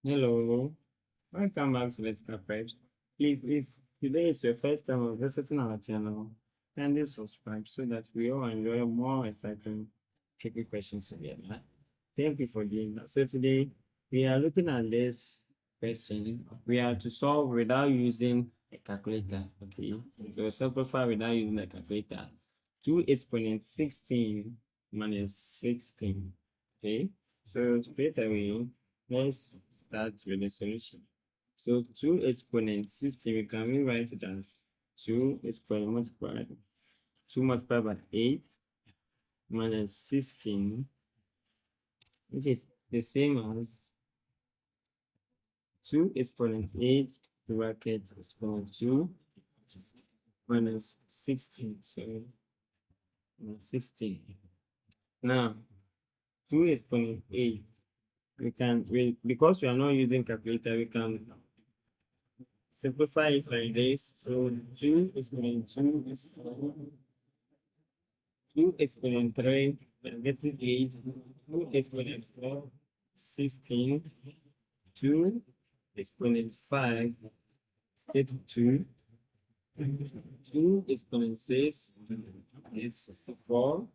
Hello, welcome back to Lytical. Please, if today is your first time of visiting our channel, kindly subscribe so that we all enjoy more exciting tricky questions together. Thank you for doing that. So today we are looking at this question. We are to solve without using a calculator. Okay, so simplify without using a calculator. 2 exponent 16 minus 16. Okay, so straight away let's start with the solution. So 2 exponent 16, we can rewrite it as 2 exponent multiplied 2 multiplied by 8 minus 16, which is the same as 2 exponent 8 bracket exponent 2, which is minus 16. So minus 16. Now 2 exponent 8, because we are not using calculator, we can simplify it like this. So 2 exponent 2 is 4. 2 exponent 3, we're getting 8. 2 exponent 4, 16. 2 exponent 5 is 32. 2 exponent 6 is 64.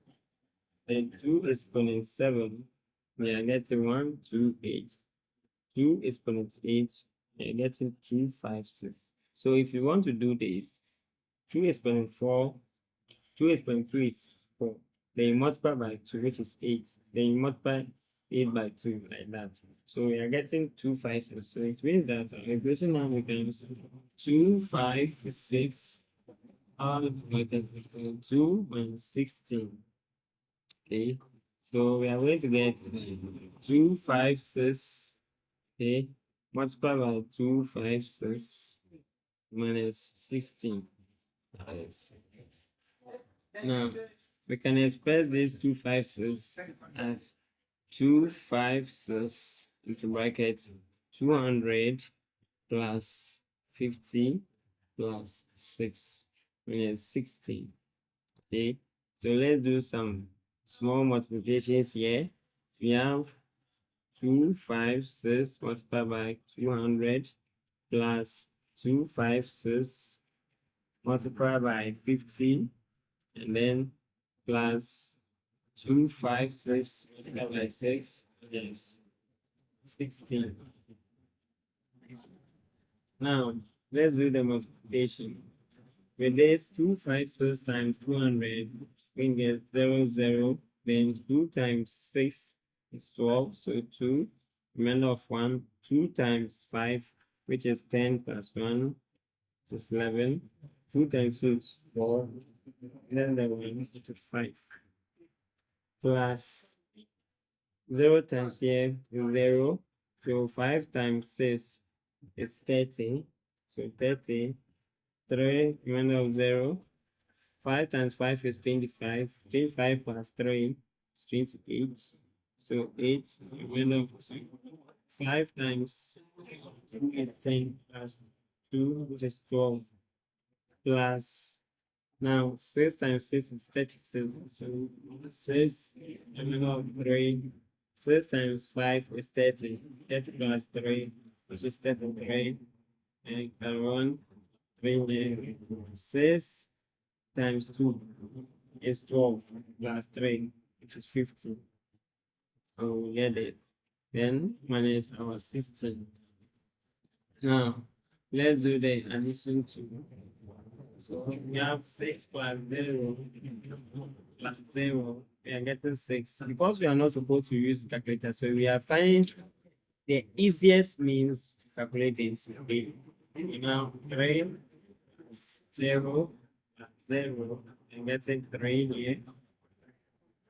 Then 2 exponent 7, we are getting 1, 2, 8. 2 exponent 8, we are getting 2, 5, 6. So if you want to do this, 2 exponent 4, 2 exponent 3 is 4. Then you multiply by 2, which is 8. Then you multiply 8 by 2, like that. So we are getting 2, 5, 6. So it means that our equation now becomes 2, 5, 6, all divided by 2 minus 16. Okay, so we are going to get 2, 5, 6. Okay, multiply by 2, 5, 6 minus 16. Now, we can express this 2, 5, 6 as 2, 5, 6 into bracket 200 plus 50 plus 6 minus 16. Okay, so let's do some small multiplications here. We have 2, 5, 6 multiplied by 200 plus 2, 5, 6 multiplied by 50, and then plus 2, 5, 6 multiplied by 6, yes, 16. Now, let's do the multiplication. With this, 2, 5, 6 times 200, we can get 0, 0. Then 2 times 6 is 12, so 2. Remainder of 1, 2 times 5, which is 10 plus 1, which is 11. 2 times 2 is 4. And then the 1, which is 5. Plus 0 times here is 0. So 5 times 6 is 30. So 30. 3, remainder of 0. 5 times 5 is 25. 25 plus 3 is 28. So 8, remainder of 2. 5 times 2 is 10 plus 2, which is 12. Plus, now 6 times 6 is 37. So 6, remainder of 3. 6 times 5 is 30. 30 plus 3, which is 33. And 1, 3, 6 times 2 is 12 plus 3, which is 15. So we get it. Then minus our 16. Now, let's do the addition to. So we have 6 plus 0 plus 0. We are getting 6. Because we are not supposed to use calculator, so we are finding the easiest means to calculate this. Now, 3 0 plus 0. I'm getting 3 here.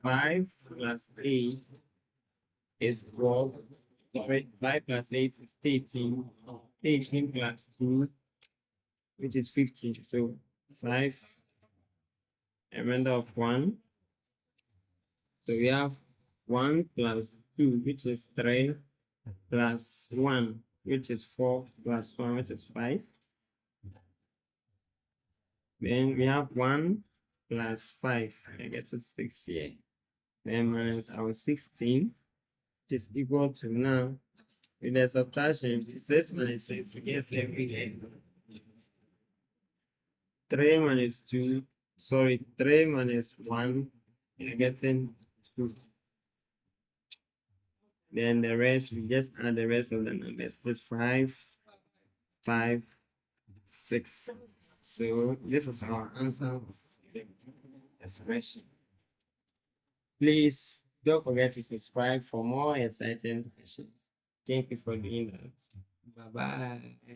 5 plus 8 is 12. 5 plus 8 is 13. 18 plus 2, which is 15. So 5, a remainder of 1. So we have 1 plus 2, which is 3, plus 1, which is 4, plus 1, which is 5. Then we have 1 plus 5. I get a 6 here. Then minus our 16, which is equal to now With the subtraction, 6 minus 6, we get 7 again. 3 minus 2, sorry, 3 minus 1, you're getting 2. Then the rest, we just add the rest of the numbers. Plus 5, 5, 6. So this is our answer of the expression. Please don't forget to subscribe for more exciting questions. Thank you for doing that. Bye bye.